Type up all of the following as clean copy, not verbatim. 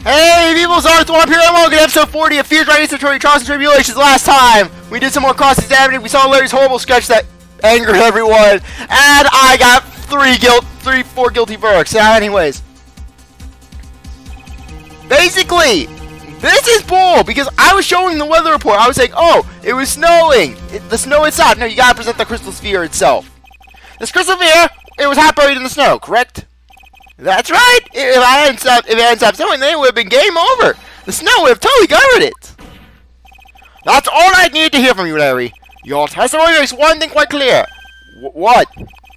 Hey people, CzarThwomp here, and welcome to episode 40 of Phoenziska, Trials and Tribulations. Last time, we did some more cross-examining, we saw Larry's horrible sketch that angered everyone, and I got four guilty verdicts. Anyways, basically, this is bull, because I was showing the weather report. I was saying, oh, it was snowing. The snow had stopped. No, you gotta present the crystal sphere itself. This crystal sphere, it was half buried in the snow, correct? That's right! If it hadn't stopped snowing, then it would have been game over! The snow would have totally covered it! That's all I need to hear from you, Larry. Your testimony makes one thing quite clear. What?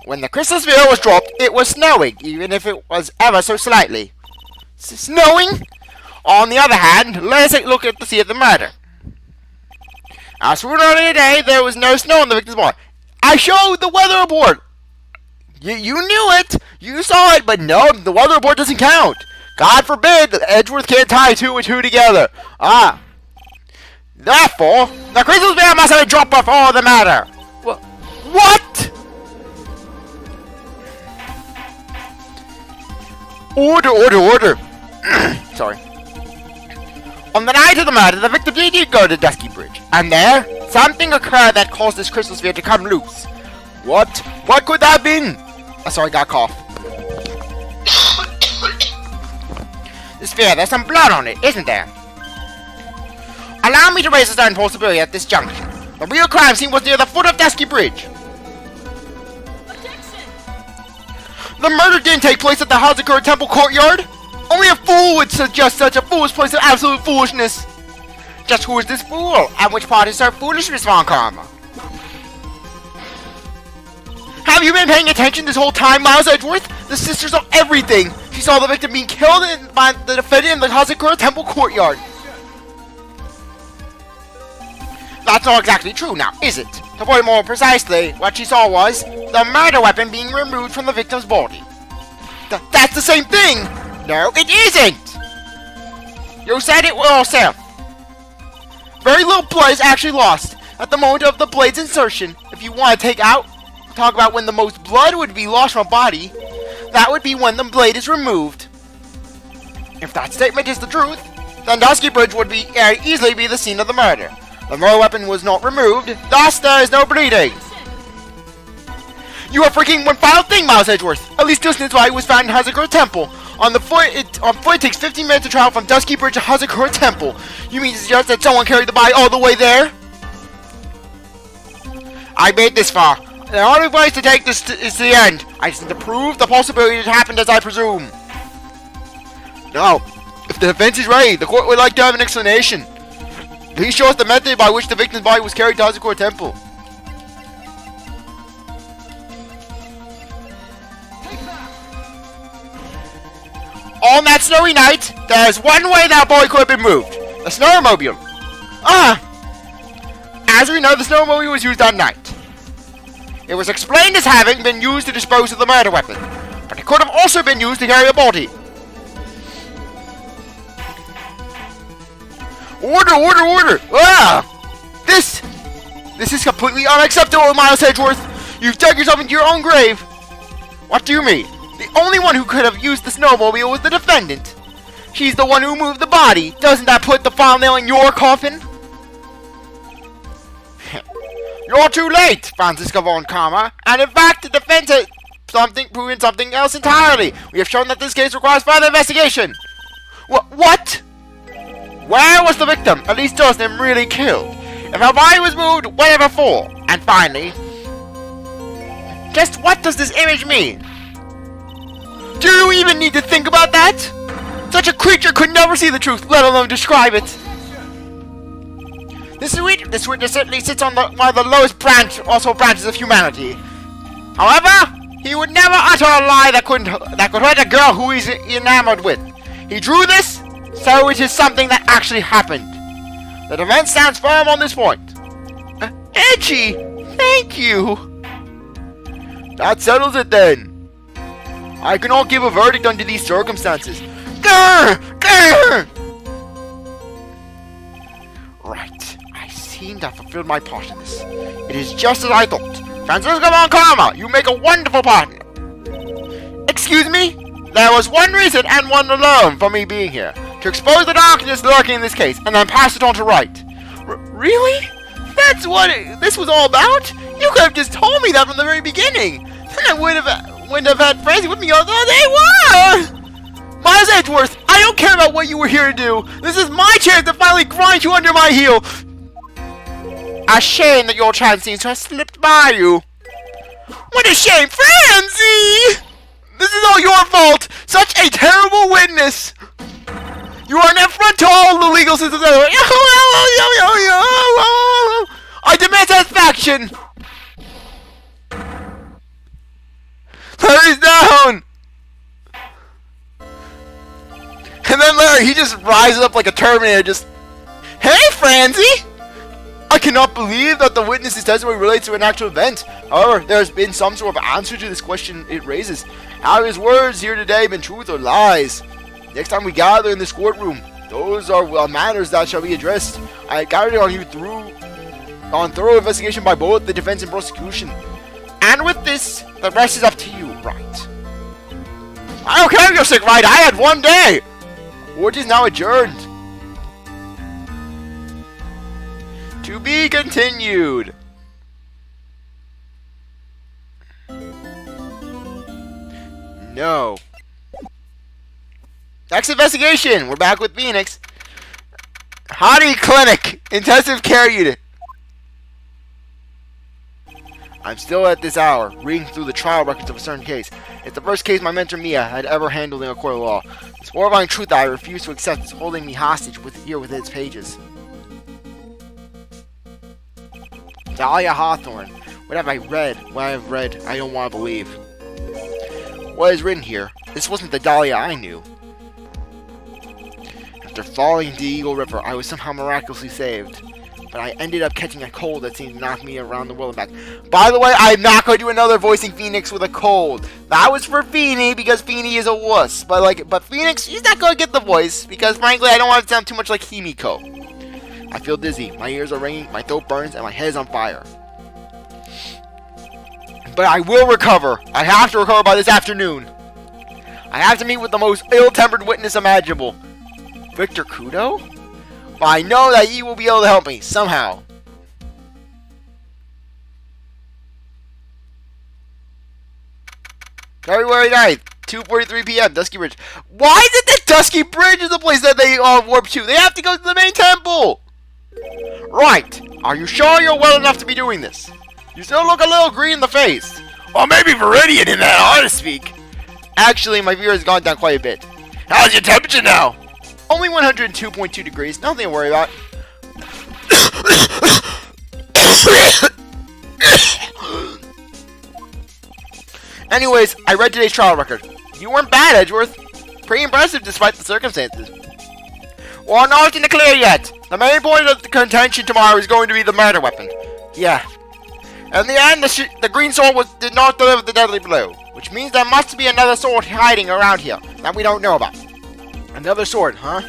When the crystal sphere was dropped, it was snowing, even if it was ever so slightly. Snowing? On the other hand, let's take a look at the scene of the murder. As for earlier today, there was no snow on the victim's body. I showed the weather report! You knew it! You saw it, but no, the weather report doesn't count! God forbid Edgeworth can't tie two and two together! Therefore, the crystal sphere must have been dropped before the matter! What?! Order! Sorry. On the night of the murder, the victim did go to Dusky Bridge, and there, something occurred that caused this crystal sphere to come loose. What? What could that have been? Sorry, got a cough. The sphere, there's some blood on it, isn't there? Allow me to raise a certain possibility at this junction. The real crime scene was near the foot of Dusky Bridge. Objection! The murder didn't take place at the Hazakura Temple courtyard. Only a fool would suggest such a foolish place of absolute foolishness. Just who is this fool? And which part is her foolishness, Von Karma? Have you been paying attention this whole time, Miles Edgeworth? The sister saw everything. She saw the victim being killed by the defendant in the Hazakura Temple courtyard. That's not exactly true now, is it? To put it more precisely, what she saw was the murder weapon being removed from the victim's body. That's the same thing! No, it isn't! You said it yourself. Very little blood is actually lost at the moment of the blade's insertion. If you want to talk about when the most blood would be lost from a body, that would be when the blade is removed. If that statement is the truth, then Dusky Bridge would easily be the scene of the murder. The murder weapon was not removed, thus there is no bleeding. You are forgetting one final thing, Miles Edgeworth. At least distance why it was found in Hazakura Temple. On foot, it takes 15 minutes to travel from Dusky Bridge to Hazakura Temple. You mean to suggest that someone carried the body all the way there? I made this far. The only place to take this is the end. I just need to prove the possibility it happened as I presume. Now, if the defense is ready, the court would like to have an explanation. Please show us the method by which the victim's body was carried to Hazakura Temple. On that snowy night, there's one way that body could have been moved. The snowmobile. As we know, the snowmobile was used that night. It was explained as having been used to dispose of the murder weapon, but it could have also been used to carry a body. Order! This is completely unacceptable, Miles Edgeworth. You've dug yourself into your own grave. What do you mean? The only one who could have used the snowmobile was the defendant. She's the one who moved the body. Doesn't that put the final nail in your coffin? You're too late, Phoenziska von Karma, and in fact, the defense has proven something else entirely. We have shown that this case requires further investigation. What? Where was the victim? At least Justin really killed. If her body was moved, whatever for? And finally, just what does this image mean? Do you even need to think about that? Such a creature could never see the truth, let alone describe it. This witness certainly sits on one of the lowest branches of humanity. However, he would never utter a lie that could hurt a girl who he's enamored with. He drew this, so it is something that actually happened. The defense stands firm on this point. Edgy, thank you. That settles it then. I cannot give a verdict under these circumstances. Grr! Right. Seem to have fulfilled my part in this. It is just as I thought. Phoenziska von Karma, you make a wonderful partner. Excuse me? There was one reason and one alone for me being here. to expose the darkness lurking in this case, and then pass it on to Wright. Really? That's what this was all about? You could have just told me that from the very beginning. Then I wouldn't have had Francie with me all the day. Whoa! Miles Edgeworth, I don't care about what you were here to do. This is my chance to finally grind you under my heel. A shame that your chance seems to have slipped by you. What a shame, Francie! This is all your fault! Such a terrible witness! You are an affront to all the legal systems. I demand satisfaction! Larry's down! And then Larry, he just rises up like a Terminator, just... Hey, Francie! I cannot believe that the witness's testimony relates to an actual event. However, there has been some sort of answer to this question it raises. Have his words here today been truth or lies? Next time we gather in this courtroom, those are matters that shall be addressed. I carried on you on thorough investigation by both the defense and prosecution. And with this, the rest is up to you, Wright. I don't care if you're sick, Wright. I had one day. Court is now adjourned. To be continued. No. Next investigation. We're back with Phoenix. Hottie Clinic. Intensive care unit. I'm still at this hour, reading through the trial records of a certain case. It's the first case my mentor Mia had ever handled in a court of law. This horrifying truth that I refuse to accept is holding me hostage here within its pages. Dahlia Hawthorne. What have I read? What I have read, I don't want to believe. What is written here? This wasn't the Dahlia I knew. After falling into the Eagle River, I was somehow miraculously saved. But I ended up catching a cold that seemed to knock me around the world and back. By the way, I'm not going to do another voicing Phoenix with a cold. That was for Feeny, because Feeny is a wuss. But Phoenix, he's not going to get the voice, because frankly, I don't want it to sound too much like Himiko. I feel dizzy, my ears are ringing, my throat burns, and my head is on fire. But I will recover. I have to recover by this afternoon. I have to meet with the most ill-tempered witness imaginable. Victor Kudo? But I know that he will be able to help me, somehow. February 9th, 2:43 p.m., Dusky Bridge. Why is it that Dusky Bridge is the place that they warp to? They have to go to the main temple! Right. Are you sure you're well enough to be doing this? You still look a little green in the face. Or maybe Viridian in that, hard to speak. Actually, my fever has gone down quite a bit. How's your temperature now? Only 102.2 degrees. Nothing to worry about. Anyways, I read today's trial record. You weren't bad, Edgeworth. Pretty impressive despite the circumstances. Well, not in the clear yet. The main point of the contention tomorrow is going to be the murder weapon. Yeah. In the end, the green sword did not deliver the deadly blow, which means there must be another sword hiding around here that we don't know about. Another sword, huh?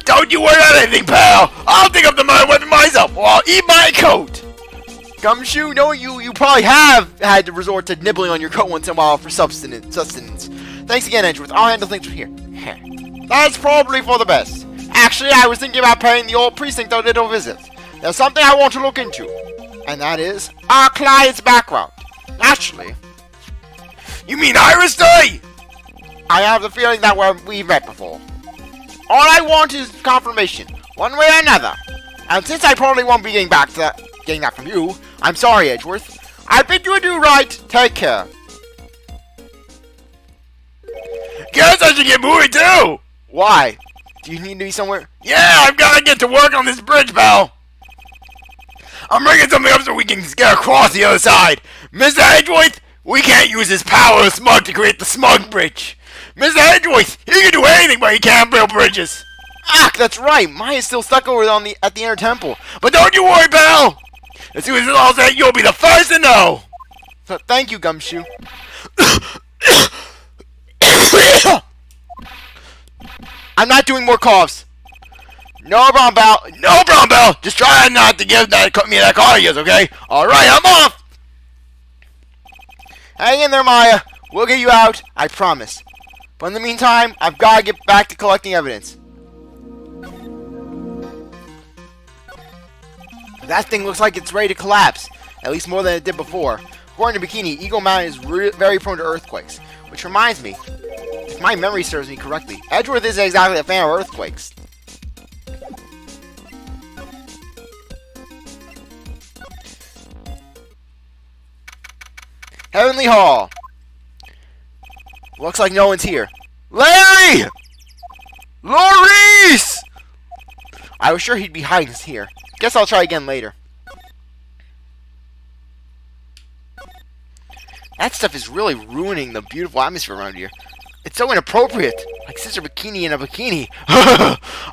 Don't you worry about anything, pal! I'll dig up the murder weapon myself, or I'll eat my coat! Gumshoe, knowing you probably have had to resort to nibbling on your coat once in a while for sustenance. Thanks again, Edgeworth. I'll handle things from here. That's probably for the best. Actually, I was thinking about paying the old precinct a little visit. There's something I want to look into, and that is our client's background. Naturally. You mean Iris Day? I have the feeling that we've met before. All I want is confirmation, one way or another. And since I probably won't be getting that from you, I'm sorry, Edgeworth. I bid you adieu, Wright. Take care. Guess I should get moving too. Why? Do you need to be somewhere? Yeah, I've got to get to work on this bridge, pal. I'm bringing something up so we can get across the other side. Mr. Edgeworth, we can't use his power of smug to create the smug bridge. Mr. Edgeworth, he can do anything, but he can't build bridges. Ah, that's right. Maya's still stuck over at the inner temple. But don't you worry, pal. As soon as it's all set, you'll be the first to know. So, thank you, Gumshoe. I'm not doing more coughs. No problem, pal. No problem, pal. Just try not to give me that car of yours, okay? All right, I'm off. Hang in there, Maya. We'll get you out. I promise. But in the meantime, I've got to get back to collecting evidence. That thing looks like it's ready to collapse, at least more than it did before. According to Bikini, Eagle Mountain is very prone to earthquakes. Which reminds me, if my memory serves me correctly, Edgeworth isn't exactly a fan of earthquakes. Heavenly Hall. Looks like no one's here. Larry! Maurice! I was sure he'd be hiding here. Guess I'll try again later. That stuff is really ruining the beautiful atmosphere around here. It's so inappropriate. Like Sister Bikini in a bikini.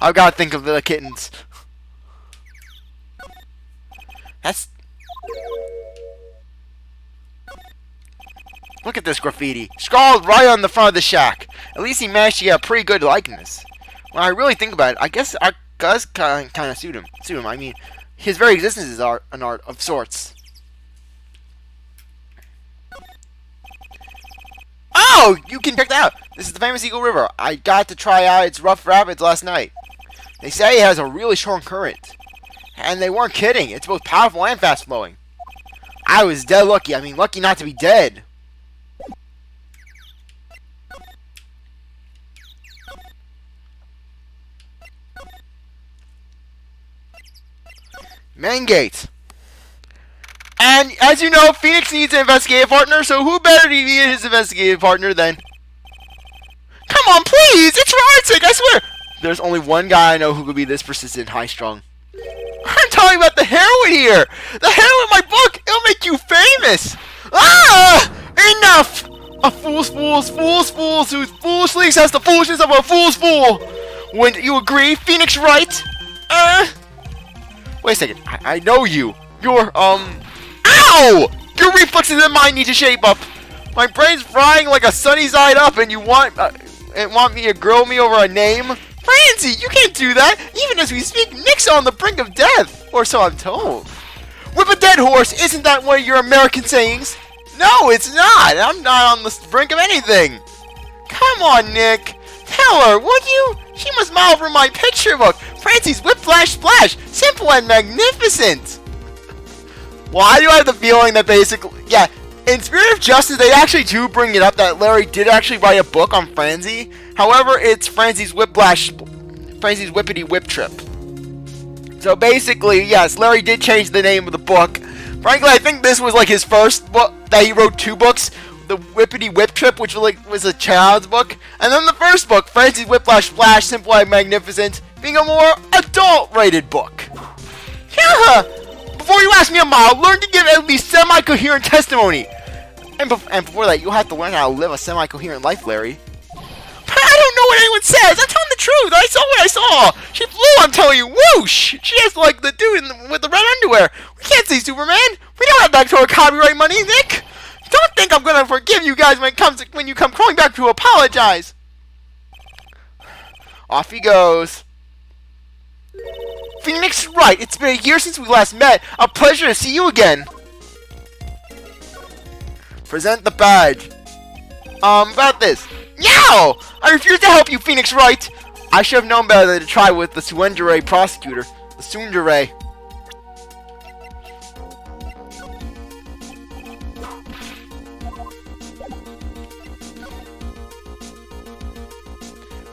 I've got to think of the kittens. That's... Look at this graffiti. Scrawled right on the front of the shack. At least he managed to get a pretty good likeness. When I really think about it, I guess art does kind of suit him. I mean, his very existence is an art of sorts. Oh, you can check that out. This is the famous Eagle River. I got to try out its rough rapids last night. They say it has a really strong current. And they weren't kidding. It's both powerful and fast flowing. I was dead lucky. I mean, lucky not to be dead. Main gate. And as you know, Phoenix needs an investigative partner, so who better to be his investigative partner than... Come on, please! It's for art's sake, I swear! There's only one guy I know who could be this persistent high-strung. I'm talking about the heroine here! The heroine in my book! It'll make you famous! Ah! Enough! A fool's who foolishly accepts the foolishness of a fool's fool! Wouldn't you agree, Phoenix Wright? Wait a second, I know you. You're, Ow! Your reflexes and mine need to shape up. My brain's frying like a sunny side up, and you want me to grill me over a name? Franzi, you can't do that. Even as we speak, Nick's on the brink of death, or so I'm told. Whip a dead horse, isn't that one of your American sayings? No, it's not. I'm not on the brink of anything. Come on, Nick. Tell her, would you? She must model from my picture book. Franzi's Whiplash Splash. Simple and magnificent. Well, I do have the feeling that basically, yeah, in Spirit of Justice, they actually do bring it up that Larry did actually write a book on Franzi. However, it's Franzi's Whippity Whip Trip. So basically, yes, Larry did change the name of the book. Frankly, I think this was like his first book, that he wrote two books. The Whippity Whip Trip, which was a child's book, and then the first book, Franzi's Whiplash Splash, Simple and Magnificent, being a more adult-rated book. Yeah! Before you ask me a mile, learn to give at least semi-coherent testimony. And before that, you'll have to learn how to live a semi-coherent life, Larry. But I don't know what anyone says. I'm telling the truth. I saw what I saw. She flew, I'm telling you. Whoosh! She has like the dude with the red underwear. We can't say Superman. We don't have back to our copyright money, Nick. Don't think I'm gonna forgive you guys when you come crawling back to apologize. Off he goes. Phoenix Wright, it's been a year since we last met. A pleasure to see you again. Present the badge. About this. Yow! I refuse to help you, Phoenix Wright. I should have known better than to try with the tsundere prosecutor. The tsundere.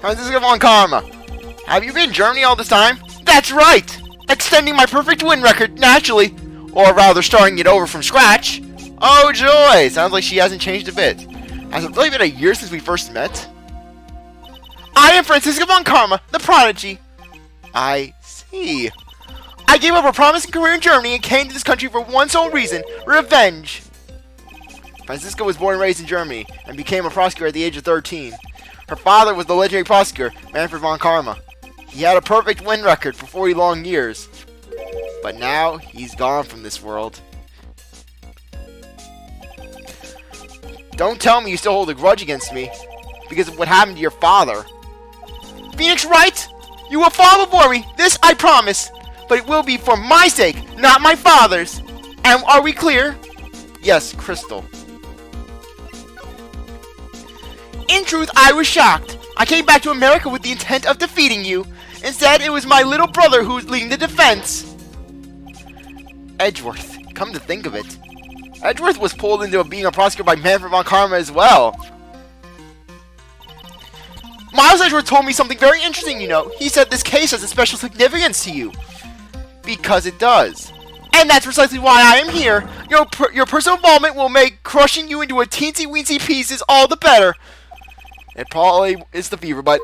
Franziska von Karma. Have you been in Germany all this time? That's right! Extending my perfect win record, naturally. Or rather, starting it over from scratch. Oh joy! Sounds like she hasn't changed a bit. Has it really been a year since we first met? I am Phoenziska von Karma, the prodigy. I see. I gave up a promising career in Germany and came to this country for one sole reason, revenge. Phoenziska was born and raised in Germany, and became a prosecutor at the age of 13. Her father was the legendary prosecutor, Manfred von Karma. He had a perfect win record for 40 long years. But now, he's gone from this world. Don't tell me you still hold a grudge against me, because of what happened to your father. Phoenix Wright, you will fall before me, this I promise. But it will be for my sake, not my father's. And are we clear? Yes, Crystal. In truth, I was shocked. I came back to America with the intent of defeating you. Instead, it was my little brother who was leading the defense. Edgeworth. Come to think of it, Edgeworth was pulled into being a prosecutor by Manfred von Karma as well. Miles Edgeworth told me something very interesting, you know. He said this case has a special significance to you. Because it does. And that's precisely why I am here. Your personal involvement will make crushing you into a teensy-weensy pieces all the better. It probably is the fever, but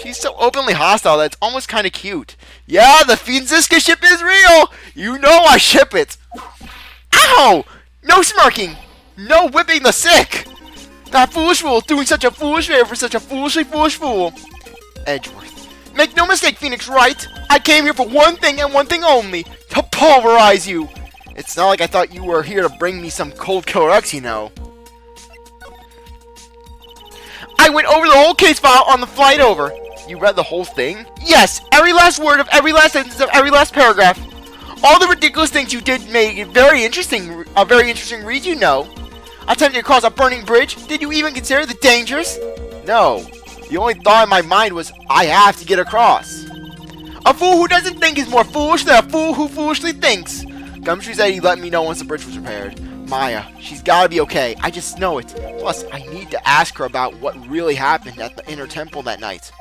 she's so openly hostile that it's almost kind of cute. Yeah, the Phoenziska ship is real! You know I ship it! Ow! No smirking! No whipping the sick! That foolish fool doing such a foolish favor for such a foolishly foolish fool. Edgeworth. Make no mistake, Phoenix Wright. I came here for one thing and one thing only. To pulverize you. It's not like I thought you were here to bring me some cold killer X, you know. I went over the whole case file on the flight over. You read the whole thing? Yes, every last word of every last sentence of every last paragraph. All the ridiculous things you did made it very interesting read, you know. Attempting to cross a burning bridge? Did you even consider the dangers? No. The only thought in my mind was, I have to get across. A fool who doesn't think is more foolish than a fool who foolishly thinks. Gumshoe said he'd let me know once the bridge was repaired. Maya, she's gotta be okay. I just know it. Plus, I need to ask her about what really happened at the inner temple that night.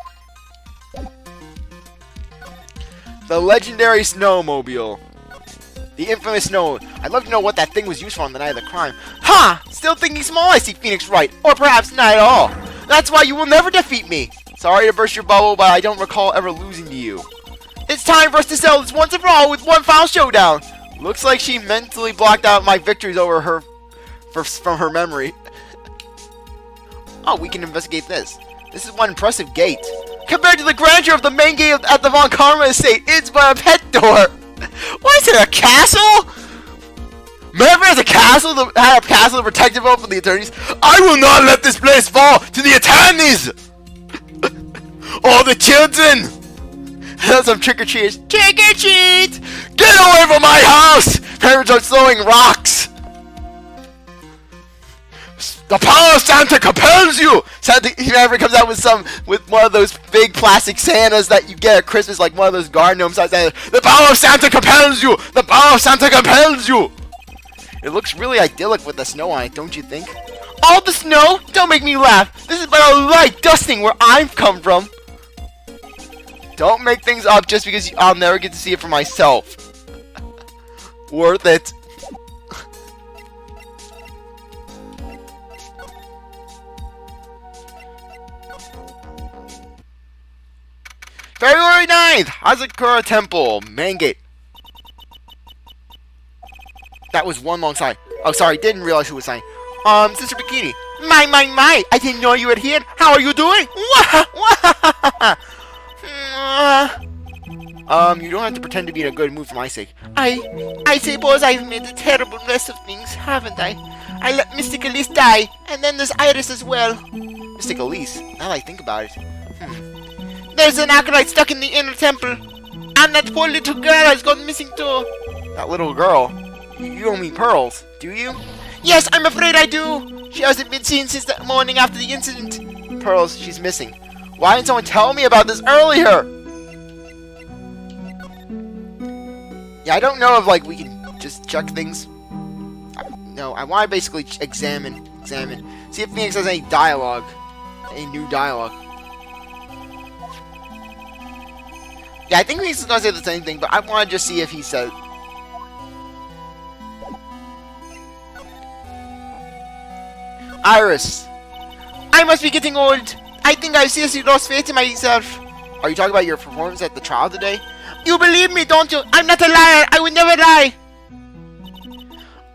The legendary snowmobile. The infamous snow. I'd love to know what that thing was used for on the night of the crime. Ha! Still thinking small, I see, Phoenix Wright. Or perhaps not at all. That's why you will never defeat me. Sorry to burst your bubble, but I don't recall ever losing to you. It's time for us to settle this once and for all with one final showdown. Looks like she mentally blocked out my victories over her from her memory. Oh, we can investigate this. This is one impressive gate. Compared to the grandeur of the main gate at the Von Karma estate, it's but a pet door. What is it, a castle? Remember, as a castle, had a castle to protect it from the attorneys. I will not let this place fall to the attorneys. All the children. That's some trick-or-treaters. Trick-or-treat! Get away from my house! Parents are throwing rocks. The power of Santa compels you! Santa, he never comes out with one of those big plastic Santas that you get at Christmas, like one of those garden gnome size Santa. The power of Santa compels you! The power of Santa compels you! It looks really idyllic with the snow on it, don't you think? All the snow? Don't make me laugh. This is but a light dusting where I've come from. Don't make things up just because I'll never get to see it for myself. Worth it. February 9th, Hazakura Temple, main gate. That was one long sigh. Oh, sorry, didn't realize who was sighing. Sister Bikini. My, I didn't know you were here. How are you doing? You don't have to pretend to be in a good mood for my sake. I suppose I've made a terrible mess of things, haven't I? I let Mystic Elise die, and then there's Iris as well. Mystic Elise? Now that I think about it. There's an acolyte stuck in the inner temple, and that poor little girl has gone missing too. That little girl? You don't mean Pearls, do you? Yes, I'm afraid I do. She hasn't been seen since the morning after the incident. Pearls, she's missing. Why didn't someone tell me about this earlier? Yeah, I don't know if, like, we can just check things. No, I want to basically examine. See if Phoenix has any dialogue. Any new dialogue. Yeah, I think Phoenix is going to say the same thing, but I want to just see if he said... Iris. I must be getting old. I think I've seriously lost faith in myself. Are you talking about your performance at the trial today? You believe me, don't you? I'm not a liar. I would never lie.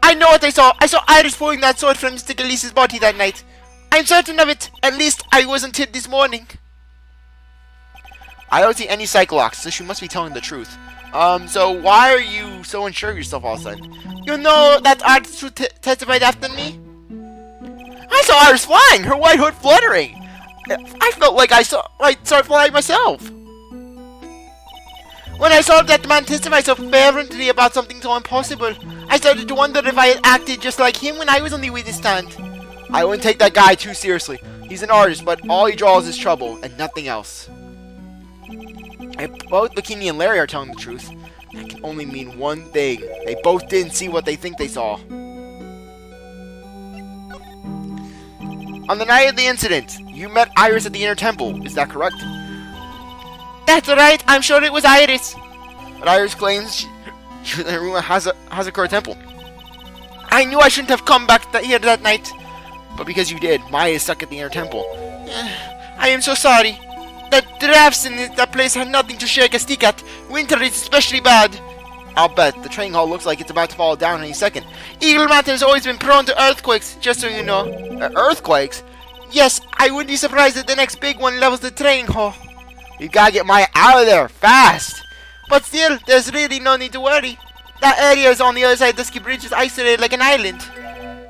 I know what I saw. I saw Iris pulling that sword from Mystic Elise's body that night. I'm certain of it. At least I was until this morning. I don't see any psycholocks, so she must be telling the truth. So why are you so unsure of yourself all of a sudden? You know that artist who testified after me? I saw Iris flying, her white hood fluttering. I felt like I saw it flying myself. When I saw that man testify so fervently about something so impossible, I started to wonder if I had acted just like him when I was on the witness stand. I wouldn't take that guy too seriously. He's an artist, but all he draws is trouble and nothing else. Both Bikini and Larry are telling the truth. That can only mean one thing. They both didn't see what they think they saw. On the night of the incident, you met Iris at the inner temple. Is that correct? That's right. I'm sure it was Iris. But Iris claims she was in a room at Hazakura Temple. I knew I shouldn't have come back here that night. But because you did, Maya is stuck at the inner temple. I am so sorry. The drafts in that place had nothing to shake a stick at. Winter is especially bad. I'll bet. The training hall looks like it's about to fall down any second. Eagle Mountain has always been prone to earthquakes, just so you know. Earthquakes? Yes, I wouldn't be surprised if the next big one levels the training hall. You gotta get Maya out of there, fast! But still, there's really no need to worry. That area is on the other side of the ski bridge is isolated like an island.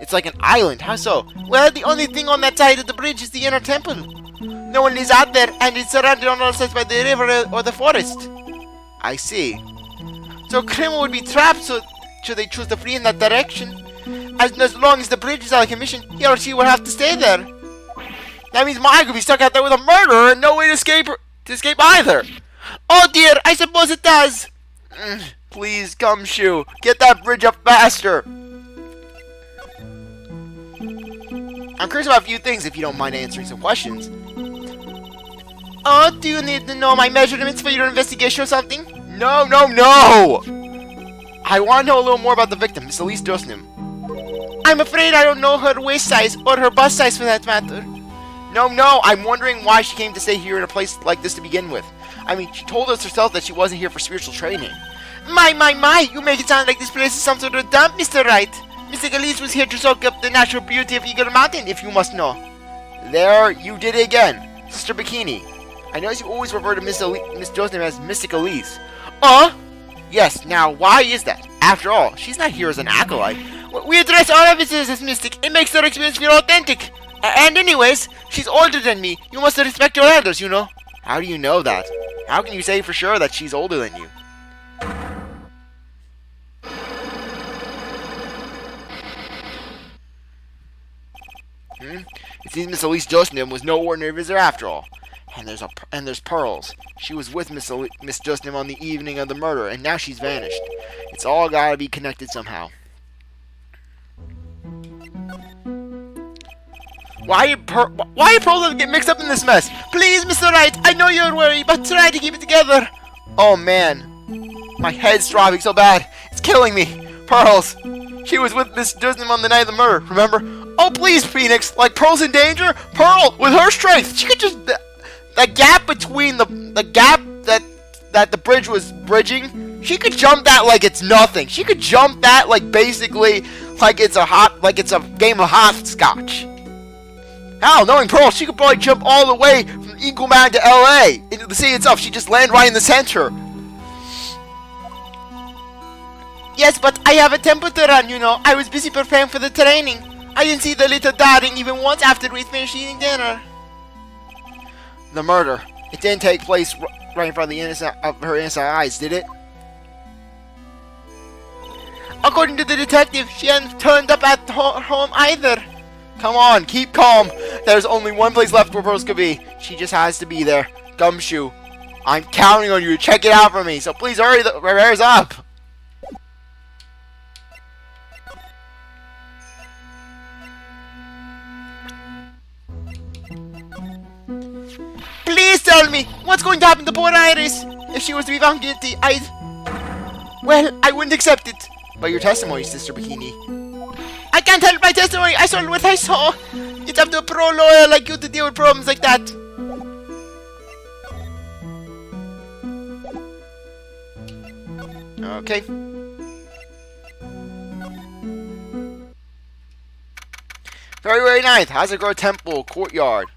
It's like an island, how so? Well, the only thing on that side of the bridge is the inner temple. No one lives out there, and it's surrounded on all sides by the river or the forest. I see. So Krima would be trapped, so should they choose to flee in that direction. As long as the bridge is out of commission, he or she will have to stay there. That means Maya could be stuck out there with a murderer and no way to escape either. Oh dear, I suppose it does. Please, Gumshoe, get that bridge up faster. I'm curious about a few things if you don't mind answering some questions. Oh, do you need to know my measurements for your investigation or something? No! I want to know a little more about the victim, Miss Elise Dusnam. I'm afraid I don't know her waist size or her bust size for that matter. No, I'm wondering why she came to stay here in a place like this to begin with. I mean, she told us herself that she wasn't here for spiritual training. My, you make it sound like this place is some sort of dump, Mr. Wright. Mr. Elise was here to soak up the natural beauty of Eagle Mountain, if you must know. There, you did it again. Sister Bikini. I notice you always refer to Miss Dusnam as Mystic Elise. Yes, now, why is that? After all, she's not here as an acolyte. We address all officers as mystic. It makes their experience feel authentic. And anyways, she's older than me. You must respect your elders, you know. How do you know that? How can you say for sure that she's older than you? It seems Miss Elise Dusnam was no ordinary visitor after all. And there's Pearls. She was with Miss Dusnam on the evening of the murder, and now she's vanished. It's all gotta be connected somehow. Why are Pearls get mixed up in this mess? Please, Mr. Wright, I know you're worried, but try to keep it together. Oh man, my head's throbbing so bad, it's killing me. Pearls, she was with Miss Dusnam on the night of the murder, remember? Oh please, Phoenix, like Pearl's in danger? Pearl, with her strength, she could just... The gap between the gap that the bridge was bridging, she could jump that like it's nothing. She could jump that like basically like it's a game of hopscotch. Hell, knowing Pearl, she could probably jump all the way from Eagle Mountain to LA into the city itself. She'd just land right in the center. Yes, but I have a temple to run, you know. I was busy preparing for the training. I didn't see the little darling even once after we finished eating dinner. The murder. It didn't take place right in front of her innocent eyes, did it? According to the detective, she hadn't turned up at home either. Come on, keep calm. There's only one place left where Pearls could be. She just has to be there. Gumshoe, I'm counting on you to check it out for me, so please hurry hurry up. Please tell me, what's going to happen to poor Iris? If she was to be found guilty, well, I wouldn't accept it. But your testimony, Sister Bikini. I can't help my testimony, I saw what I saw. It's up to a pro lawyer like you to deal with problems like that. Okay. February 9th, Hazakura Temple Courtyard.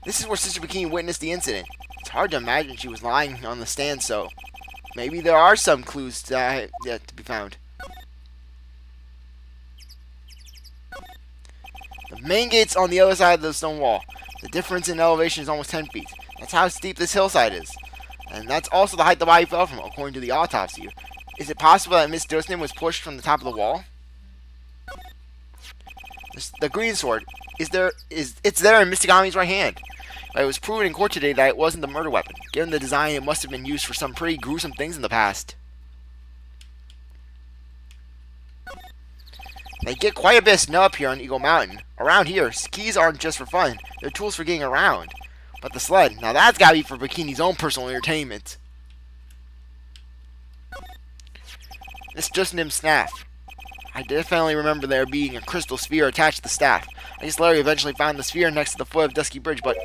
This is where Sister Bikini witnessed the incident. It's hard to imagine she was lying on the stand, so maybe there are some clues yet to be found. The main gate's on the other side of the stone wall. The difference in elevation is almost 10 feet. That's how steep this hillside is. And that's also the height the body fell from, according to the autopsy. Is it possible that Miss Dusnam was pushed from the top of the wall? The green sword, it's there in Mystic Ami's right hand. But it was proven in court today that it wasn't the murder weapon. Given the design, it must have been used for some pretty gruesome things in the past. They get quite a bit of snow up here on Eagle Mountain. Around here, skis aren't just for fun. They're tools for getting around. But the sled, now that's gotta be for Bikini's own personal entertainment. It's just Nim's staff. I definitely remember there being a crystal sphere attached to the staff. I guess Larry eventually found the sphere next to the foot of Dusky Bridge, but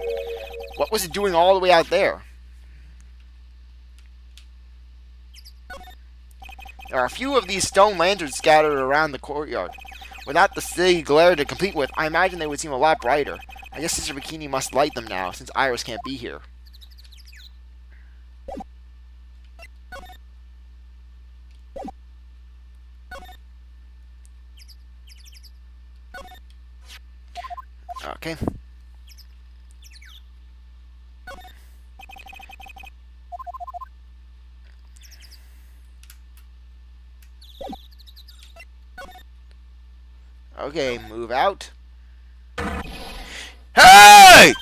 what was it doing all the way out there? There are a few of these stone lanterns scattered around the courtyard. Without the city glare to compete with, I imagine they would seem a lot brighter. I guess Sister Bikini must light them now, since Iris can't be here. Okay. Okay, move out. Hey!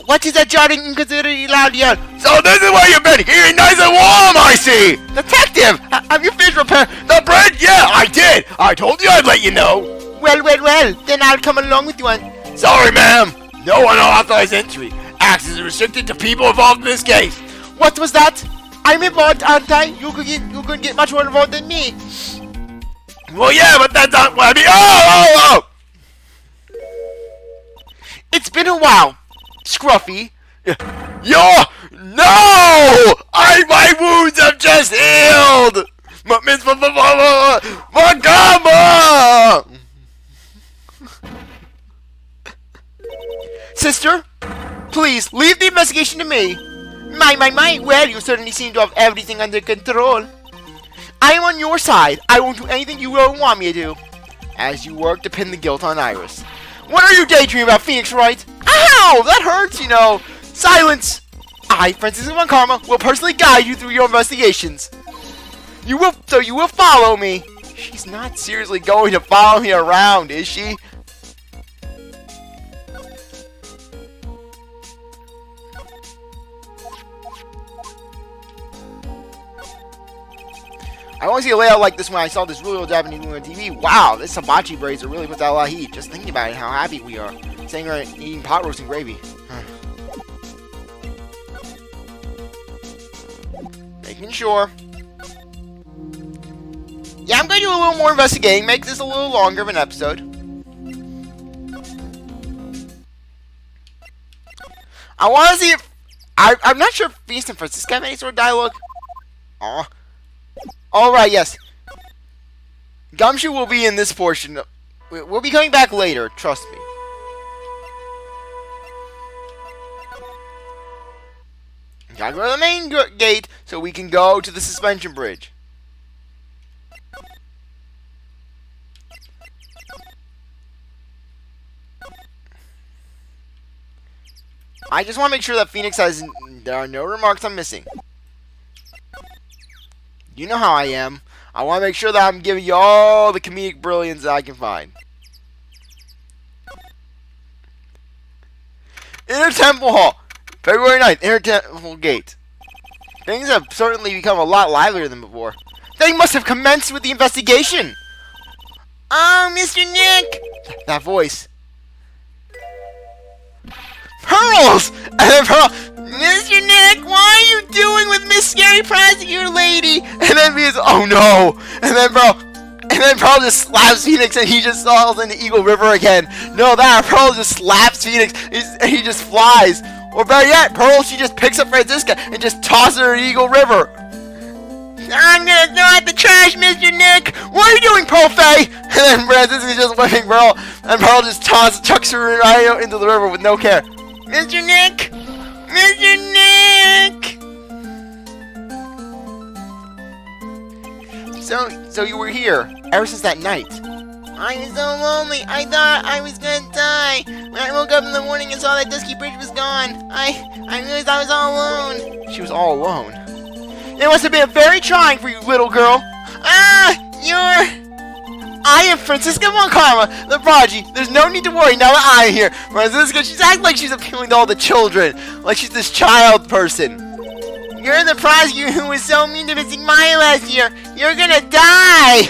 What is that jarring inconsiderably loud yell? So this is where you've been, keeping nice and warm, I see! Detective! Have you finished repair? The bridge? Yeah, I did! I told you I'd let you know! Well, then I'll come along with you and... Sorry, ma'am! No unauthorized entry. Access is restricted to people involved in this case. What was that? I'm involved, aren't I? You could get much more involved than me. Well, yeah, but that's not what I mean. Oh! It's been a while, Scruffy. No! My wounds have just healed! Miss Magama! Sister, please, leave the investigation to me. My, well, you certainly seem to have everything under control. I am on your side. I won't do anything you don't want me to do. As you work to pin the guilt on Iris. What are you daydreaming about, Phoenix Wright? Ow! That hurts, you know. Silence! I, Franziska von Karma, will personally guide you through your investigations. You will follow me. She's not seriously going to follow me around, is she? I only see a layout like this when I saw this really old Japanese movie on TV. Wow, this hibachi brazier really puts out a lot of heat. Just thinking about it, how happy we are. Sitting around eating pot roast and gravy. Making sure. Yeah, I'm going to do a little more investigating. Make this a little longer of an episode. I want to see if... I'm not sure if Feast and Franziska have any sort of dialogue. Aw. Alright, yes. Gumshoe will be in this portion. We'll be coming back later, trust me. Gotta go to the main gate so we can go to the suspension bridge. I just want to make sure that Phoenix has... There are no remarks I'm missing. You know how I am. I want to make sure that I'm giving you all the comedic brilliance that I can find. Inner Temple Hall. February 9th. Inner Temple Gate. Things have certainly become a lot livelier than before. They must have commenced with the investigation. Oh, Mr. Nick. That voice. Pearls! And then Pearl, Mr. Nick, what are you doing with Miss Scary Prosecutor Lady? And then Phoenix, oh no! And then Pearl just slaps Phoenix and he just falls into Eagle River again. No, Pearl just slaps Phoenix and he just flies. Or better yet, Pearl, she just picks up Franziska and just tosses her in Eagle River. I'm gonna throw out the trash, Mr. Nick! What are you doing, Pearl Faye? And then Franziska's just whipping Pearl, and Pearl just chucks her right out into the river with no care. Mr. Nick! Mr. Nick! So you were here ever since that night. I was so lonely. I thought I was gonna die. When I woke up in the morning and saw that Dusky Bridge was gone, I realized I was all alone. She was all alone. It must have been very trying for you, little girl. I am Franziska von Karma, the prodigy. There's no need to worry now that I'm here. Franziska, she's acting like she's appealing to all the children. Like she's this child person. You're the prosecutor who was so mean to Missing Maya last year. You're gonna die.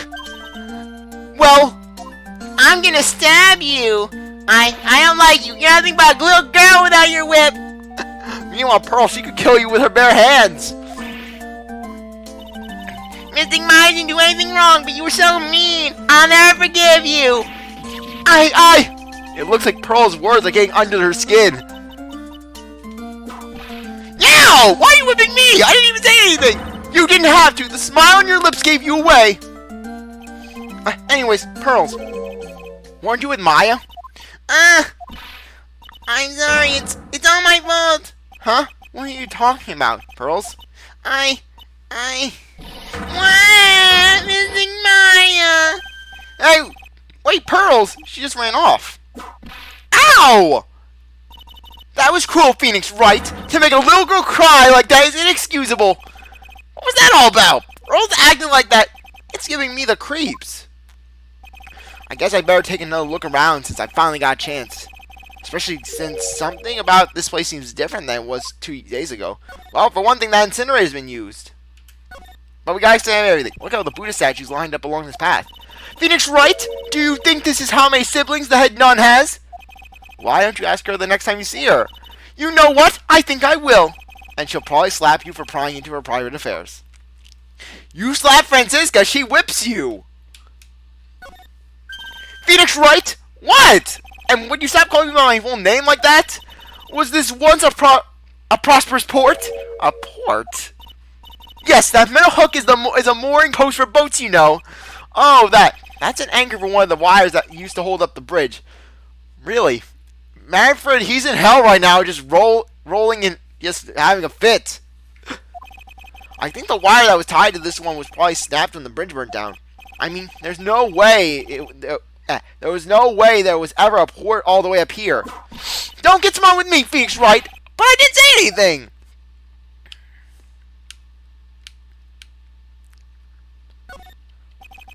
Well, I'm gonna stab you. I don't like you. You're nothing but a little girl without your whip. meanwhile, Pearl, she could kill you with her bare hands. Missing Maya didn't do anything wrong, but you were so mean. I'll never forgive you. It looks like Pearl's words are getting under her skin. Ow! Why are you whipping me? I didn't even say anything. You didn't have to. The smile on your lips gave you away. Anyways, Pearls, weren't you with Maya? I'm sorry. It's all my fault. Huh? What are you talking about, Pearls? What? Missing Maya. Hey, wait, Pearls! She just ran off. Ow! That was cruel, Phoenix, right? To make a little girl cry like that is inexcusable. What was that all about? Pearls acting like that. It's giving me the creeps. I guess I better take another look around since I finally got a chance. Especially since something about this place seems different than it was 2 days ago. Well, for one thing, that incinerator has been used. But we gotta examine everything. Look at all the Buddha statues lined up along this path. Phoenix, right? Do you think this is how many siblings the head nun has? Why don't you ask her the next time you see her? You know what? I think I will. And she'll probably slap you for prying into her private affairs. You slap Franziska, she whips you. Phoenix, right? What? And would you stop calling me by my full name like that? Was this once a prosperous port? A port? Yes, that metal hook is a mooring post for boats, you know. Oh, that's an anchor for one of the wires that used to hold up the bridge. Really? Manfred, he's in hell right now, just rolling and just having a fit. I think the wire that was tied to this one was probably snapped when the bridge burnt down. I mean, there's no way there was no way there was ever a port all the way up here. Don't get smart with me, Phoenix, right? But I didn't say anything.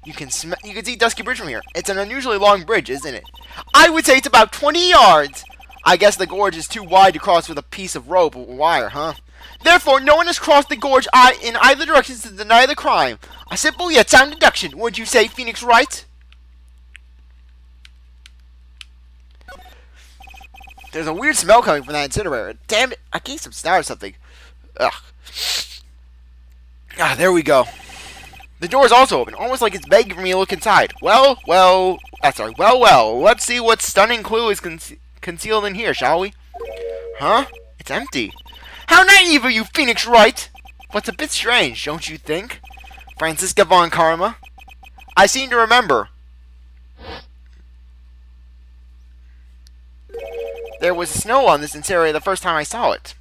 You can see Dusky Bridge from here. It's an unusually long bridge, isn't it? I would say it's about 20 yards. I guess the gorge is too wide to cross with a piece of rope or wire, huh? Therefore, no one has crossed the gorge in either direction to deny the crime. A simple yet sound deduction. Would you say, Phoenix, right? There's a weird smell coming from that incinerator. Damn it, I gave some snot or something. Ugh. Ah, there we go. The door is also open, almost like it's begging for me to look inside. Well, let's see what stunning clue is concealed in here, shall we? Huh? It's empty. How naive of you, Phoenix, right? But it's a bit strange, don't you think? Franziska von Karma? I seem to remember. There was snow on this incinerator the first time I saw it.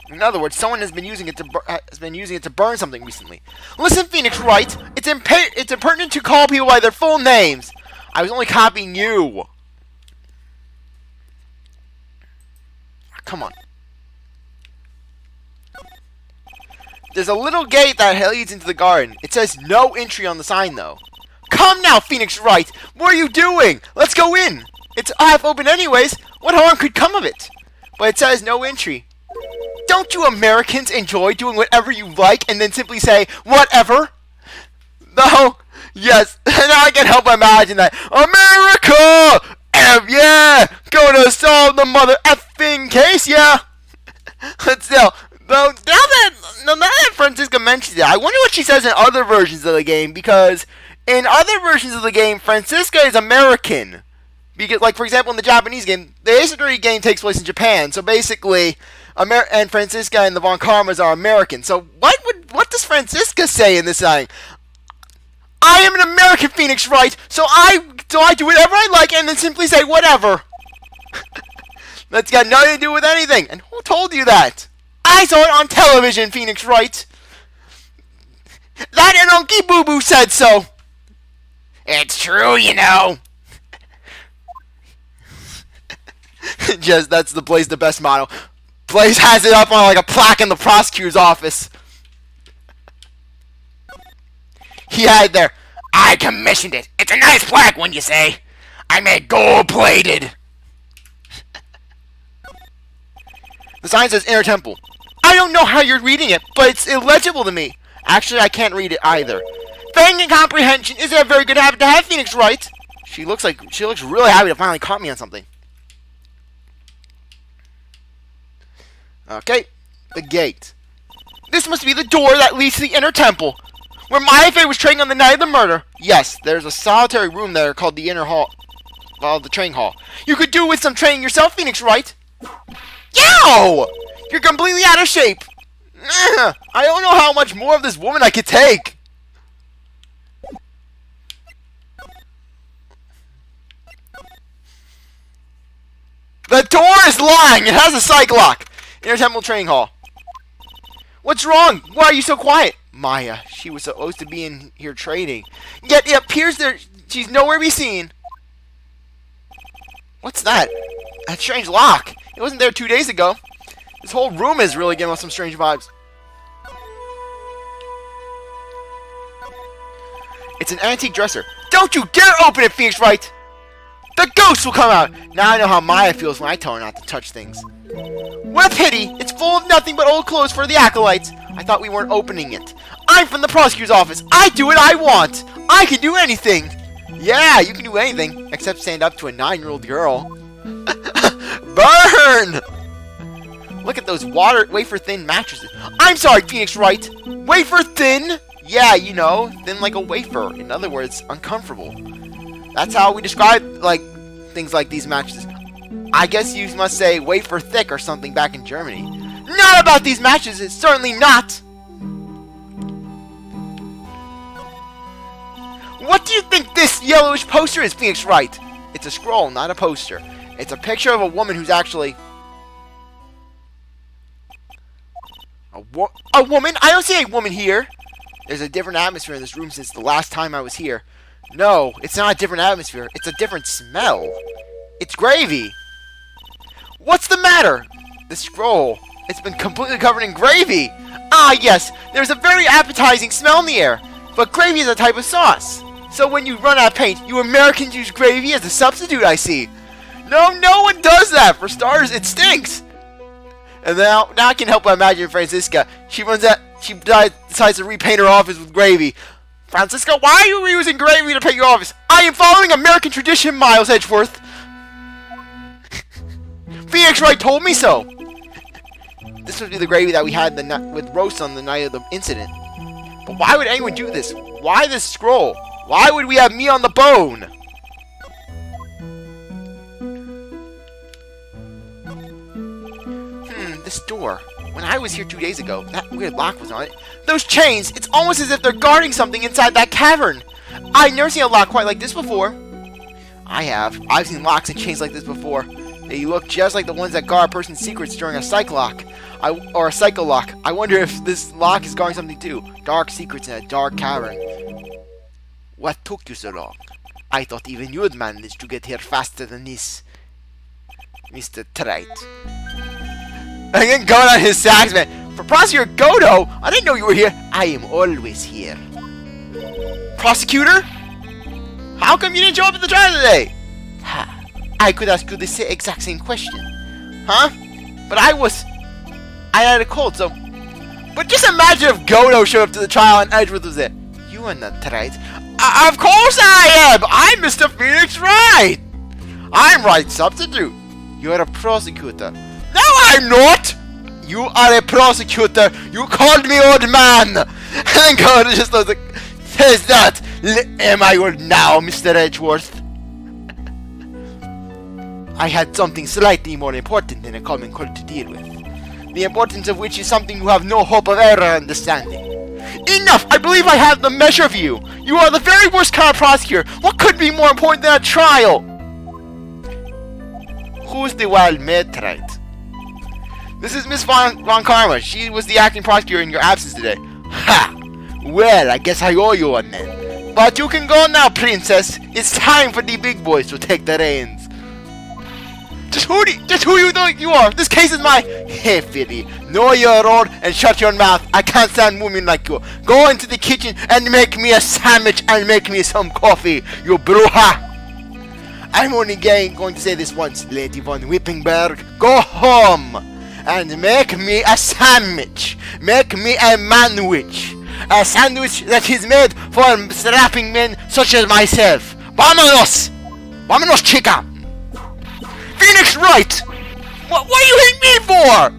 In other words, someone has been using it to burn something recently. Listen, Phoenix, right? It's impertinent to call people by their full names. I was only copying you. Come on. There's a little gate that leads into the garden. It says no entry on the sign, though. Come now, Phoenix, right? What are you doing? Let's go in. It's half open anyways. What harm could come of it? But it says no entry. Don't you Americans enjoy doing whatever you like and then simply say, whatever? No. Yes. Now I can help imagine that. America! Yeah! Gonna solve the mother effing case, yeah? But still, now that Franziska mentions it, I wonder what she says in other versions of the game, because in other versions of the game, Franziska is American. Because, like, for example, in the Japanese game, the Ace Attorney game takes place in Japan, so basically, and Franziska and the Von Karmas are American. So what does Franziska say in this thing? I am an American, Phoenix, right? So I do whatever I like and then simply say whatever. That's got nothing to do with anything. And who told you that? I saw it on television, Phoenix, right? That and Unky Boo Boo said so. It's true, you know. That's the Blaze the Best motto. Blaze has it up on like a plaque in the prosecutor's office. He had it there. I commissioned it. It's a nice plaque, wouldn't you say? I made gold-plated. The sign says Inner Temple. I don't know how you're reading it, but it's illegible to me. Actually, I can't read it either. Thinking comprehension isn't a very good habit to have, Phoenix, right? She looks really happy to finally caught me on something. Okay, the gate. This must be the door that leads to the inner temple, where Maya was training on the night of the murder. Yes, there's a solitary room there called the inner hall. Well, the training hall. You could do with some training yourself, Phoenix, right? Yow! You're completely out of shape. I don't know how much more of this woman I could take. The door is lying. It has a psych lock. Inner temple training hall. What's wrong? Why are you so quiet? Maya, she was supposed to be in here training. Yet it appears she's nowhere to be seen. What's that? That strange lock. It wasn't there 2 days ago. This whole room is really giving us some strange vibes. It's an antique dresser. Don't you dare open it, Phoenix, Wright! The ghost will come out! Now I know how Maya feels when I tell her not to touch things. What a pity! It's full of nothing but old clothes for the acolytes. I thought we weren't opening it. I'm from the prosecutor's office. I do what I want. I can do anything. Yeah, you can do anything except stand up to a 9-year-old girl. Burn! Look at those wafer-thin mattresses. I'm sorry, Phoenix, Wright. Wafer-thin? Yeah, you know, thin like a wafer. In other words, uncomfortable. That's how we describe, like, things like these mattresses. I guess you must say wafer thick or something back in Germany. Not about these mattresses, certainly not! What do you think this yellowish poster is, Phoenix, Wright? It's a scroll, not a poster. It's a picture of a woman who's actually... A woman? I don't see a woman here! There's a different atmosphere in this room since the last time I was here. No, it's not a different atmosphere. It's a different smell. It's gravy. What's the matter? The scroll. It's been completely covered in gravy. Ah, yes. There's a very appetizing smell in the air. But gravy is a type of sauce. So when you run out of paint, you Americans use gravy as a substitute, I see. No, no one does that. For starters, it stinks. And now I can help but imagine Franziska. She decides to repaint her office with gravy. Franziska, why are you using gravy to paint your office? I am following American tradition, Miles Edgeworth. Phoenix Wright told me so. This would be the gravy that we had with roast on the night of the incident. But why would anyone do this? Why this scroll? Why would we have meat on the bone? This door. When I was here 2 days ago, that weird lock was on it. Those chains! It's almost as if they're guarding something inside that cavern! I've never seen a lock quite like this before. I have. I've seen locks and chains like this before. They look just like the ones that guard a person's secrets during a psych lock. Or a psycho lock. I wonder if this lock is guarding something too. Dark secrets in a dark cavern. What took you so long? I thought even you'd manage to get here faster than this. Mr. Wright. I didn't go on his sax, man. For Prosecutor Godo, I didn't know you were here. I am always here. Prosecutor? How come you didn't show up at the trial today? Ha. I could ask you the exact same question. Huh? But I had a cold, so... But just imagine if Godo showed up to the trial and Edgeworth was there. You are not right. Of course I am! I'm Mr. Phoenix Wright! I'm Wright's substitute. You're a prosecutor. No, I'm not! You are a prosecutor! You called me old man! And then Godo just was like, says that! Am I old now, Mr. Edgeworth? I had something slightly more important than a common cold to deal with. The importance of which is something you have no hope of ever understanding. Enough! I believe I have the measure of you! You are the very worst kind of prosecutor! What could be more important than a trial? Who's the wild maid tonight? This is Miss Von Karma. She was the acting prosecutor in your absence today. Ha! Well, I guess I owe you one then. But you can go now, princess. It's time for the big boys to take the reins. Just who you think you are? This case is my... Hey, Philly. Know your role and shut your mouth. I can't stand women like you. Go into the kitchen and make me a sandwich and make me some coffee, you bruja. I'm only going to say this once, Lady Von Whippingberg. Go home and make me a sandwich. Make me a manwich. a sandwich that is made for strapping men such as myself. Vámonos! Vámonos, chica! Phoenix Wright! What do you hate me for?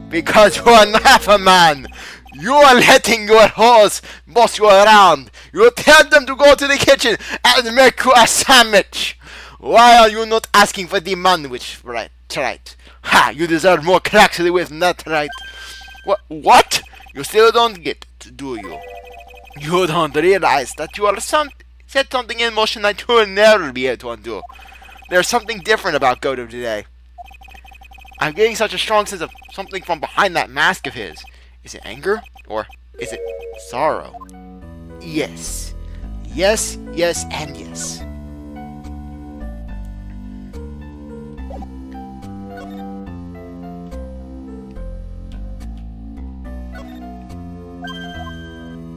Because you are not a man. You are letting your horse boss you around. You tell them to go to the kitchen and make you a sandwich. Why are you not asking for the manwich, right? Ha! You deserve more cracks to the whip than that, right? What? You still don't get it, do you? You don't realize that you are set something in motion that you will never be able to undo. There's something different about Godo today. I'm getting such a strong sense of something from behind that mask of his. Is it anger? Or is it sorrow? Yes. Yes, yes, and yes.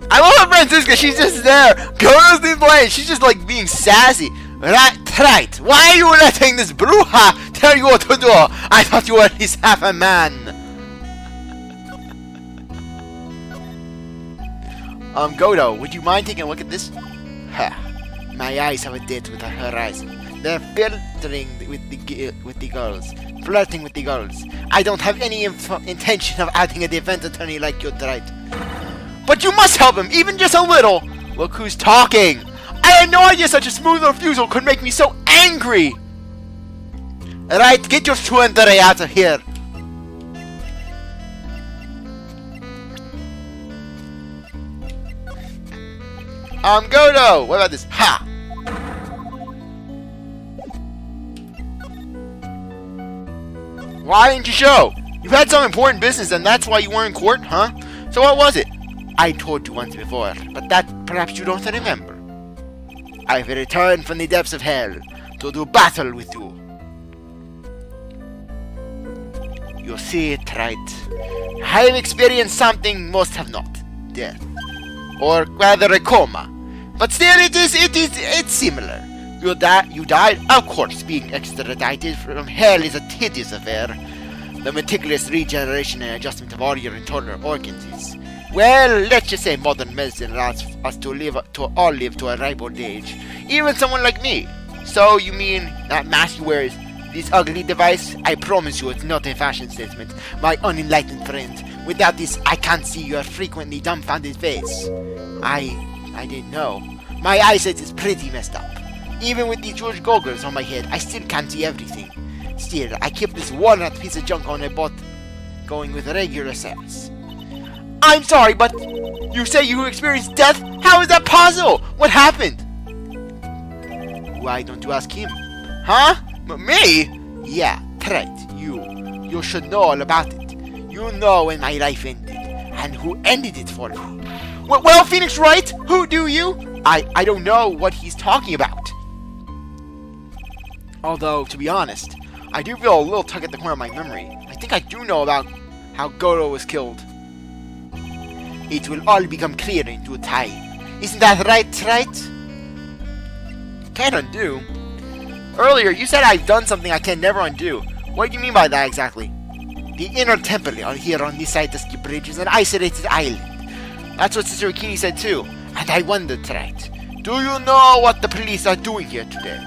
I love Franziska, she's just there. Godo's the blame. She's just like being sassy. Right. Why are you letting this bruja tell you what to do? I thought you were at least half a man. Godo, would you mind taking a look at this? My eyes have a date with the horizon. They're flirting with the girls. Flirting with the girls. I don't have any intention of adding a defense attorney like you tried. But you must help him, even just a little. Look who's talking. I had no idea such a smooth refusal could make me so angry. Right, get your tsundere out of here. Godo, what about this? Ha! Why didn't you show? You've had some important business and that's why you weren't in court, huh? So what was it? I told you once before, but that perhaps you don't remember. I've returned from the depths of hell to do battle with you. You see it right. I've experienced something most have not. Death. Or rather a coma. But still it's similar. You died, of course, being extradited from hell is a tedious affair. The meticulous regeneration and adjustment of all your internal organs is, well, let's just say modern medicine allows us to all live to a ripe old age. Even someone like me. So you mean that mask you wear is this ugly device? I promise you it's not a fashion statement, my unenlightened friend. Without this, I can't see your frequently dumbfounded face. I didn't know. My eyesight is pretty messed up. Even with these George goggles on my head, I still can't see everything. Still, I keep this walnut piece of junk on a boat going with regular sales. I'm sorry, but you say you experienced death? How is that possible? What happened? Why don't you ask him? Huh? Me? Yeah, right, you. You should know all about it. You know when my life ended, and who ended it for me. Well, Phoenix Wright, who do you? I don't know what he's talking about. Although, to be honest, I do feel a little tug at the corner of my memory. I think I do know about how Godo was killed. It will all become clear in due time. Isn't that right? Can't undo? Earlier, you said I've done something I can never undo. What do you mean by that exactly? The inner temple here on this side of the bridge is an isolated island. That's what Sister Akini said too. And I wondered, right? Do you know what the police are doing here today?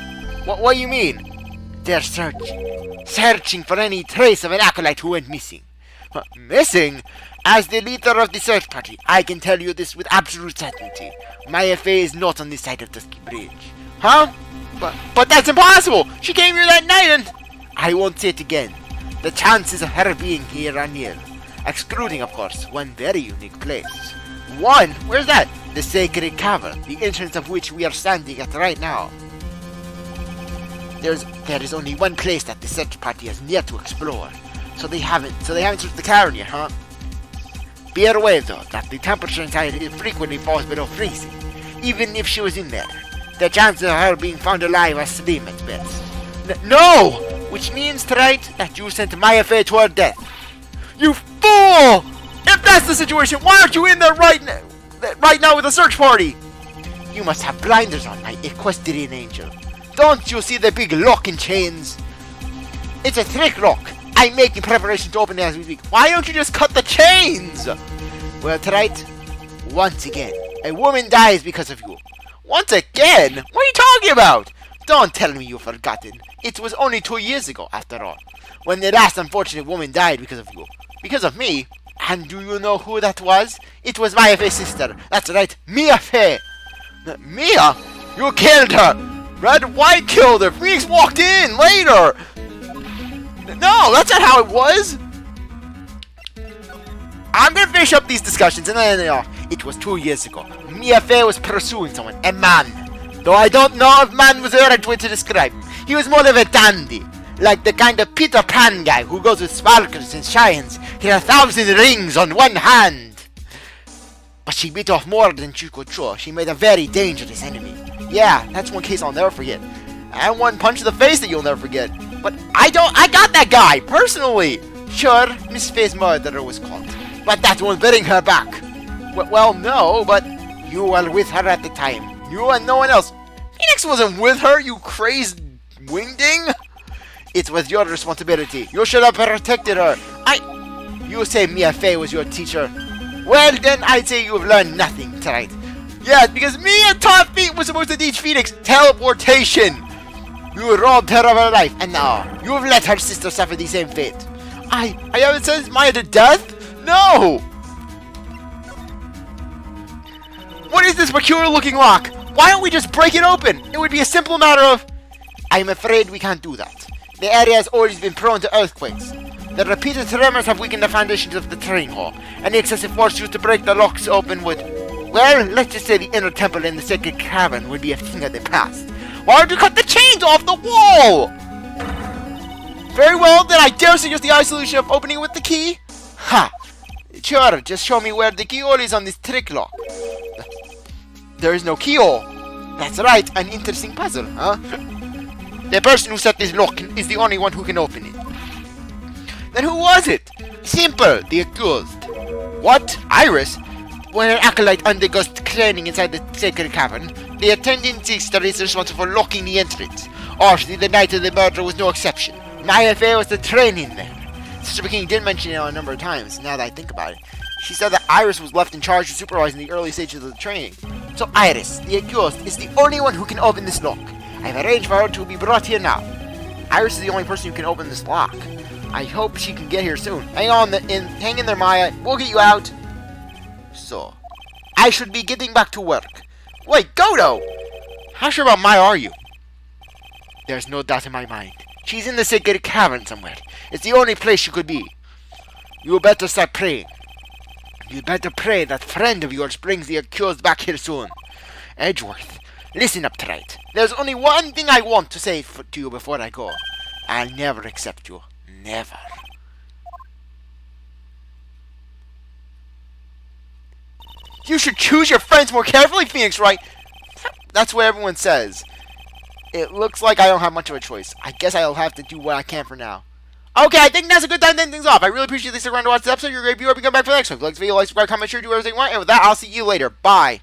What do you mean? They're searching for any trace of an acolyte who went missing. Missing? As the leader of the search party, I can tell you this with absolute certainty. Maya Fey is not on this side of the bridge. Huh? But that's impossible! She came here that night and... I won't say it again. The chances of her being here are nil. Excluding, of course, one very unique place. One? Where's that? The Sacred Cavern, the entrance of which we are standing at right now. There is only one place that the search party has yet to explore. So they haven't searched the cavern yet, huh? Be aware though that the temperature inside it frequently falls below freezing. Even if she was in there, the chances of her being found alive are slim at best. No! Which means tonight that you sent Maya Fey to her death. You fool! If that's the situation, why aren't you in there right now with the search party? You must have blinders on, my equestrian angel. Don't you see the big lock and chains? It's a trick lock. I'm making preparations to open it as we speak. Why don't you just cut the chains? Well, tonight, Once again, a woman dies because of you. Once again? What are you talking about? Don't tell me you've forgotten. It was only 2 years ago, after all, when the last unfortunate woman died because of you. Because of me? And do you know who that was? It was my Faye's sister. That's right, Mia Faye. Mia? You killed her! Red White killed her! Phoenix walked in later! No, that's not how it was! I'm gonna finish up these discussions and then it was 2 years ago. Mia Faye was pursuing someone, a man. Though I don't know if man was the right way to describe him. He was more of a dandy. Like the kind of Peter Pan guy who goes with sparkles and shines. He had 1,000 rings on one hand. But she bit off more than she could chew. She made a very dangerous enemy. Yeah, that's one case I'll never forget. And one punch to the face that you'll never forget. But I got that guy, personally. Sure, Miss Faye's murderer was caught. But that won't bring her back. Well, no, but you were with her at the time. You and no one else. Phoenix wasn't with her, you crazed wingding. It was your responsibility. You should have protected her. You say Mia Faye was your teacher. Well, then I'd say you've learned nothing tonight. Yeah, because Mia taught me was supposed to teach Phoenix teleportation. You robbed her of her life, and now you've let her sister suffer the same fate. I haven't sentenced Maya to death? No! What is this peculiar looking lock? Why don't we just break it open? It would be a simple matter of... I'm afraid we can't do that. The area has always been prone to earthquakes. The repeated tremors have weakened the foundations of the train hall, and the excessive force used to break the locks open would... Well, let's just say the inner temple in the sacred cavern would be a thing of the past. Why would you cut the chains off the wall? Very well, then I dare suggest the solution of opening it with the key. Ha! Sure, just show me where the keyhole is on this trick lock. There is no keyhole. That's right, an interesting puzzle, huh? The person who set this lock is the only one who can open it. Then who was it? Simple, the accused. What? Iris? When an acolyte undergoes training inside the sacred cavern, the attending sister is responsible for locking the entrance. Obviously, the night of the murder was no exception. Maya Faye was the training there. Sister King did mention it a number of times, now that I think about it. She said that Iris was left in charge of supervising the early stages of the training. So Iris, the accused, is the only one who can open this lock. I've arranged for her to be brought here now. Iris is the only person who can open this lock. I hope she can get here soon. Hang in there, Maya. We'll get you out. So, I should be getting back to work. Wait, Godo! How sure about Maya are you? There's no doubt in my mind. She's in the sacred cavern somewhere. It's the only place she could be. You better start praying. You better pray that friend of yours brings the accused back here soon. Edgeworth, listen up tonight. There's only one thing I want to say to you before I go. I'll never accept you. Never. You should choose your friends more carefully, Phoenix, right? That's what everyone says. It looks like I don't have much of a choice. I guess I'll have to do what I can for now. Okay, I think that's a good time to end things off. I really appreciate you sticking around to watch this episode. You're a great viewer. Be come back for the next one. If you like the video, like, subscribe, comment, share, do everything you want. And with that, I'll see you later. Bye.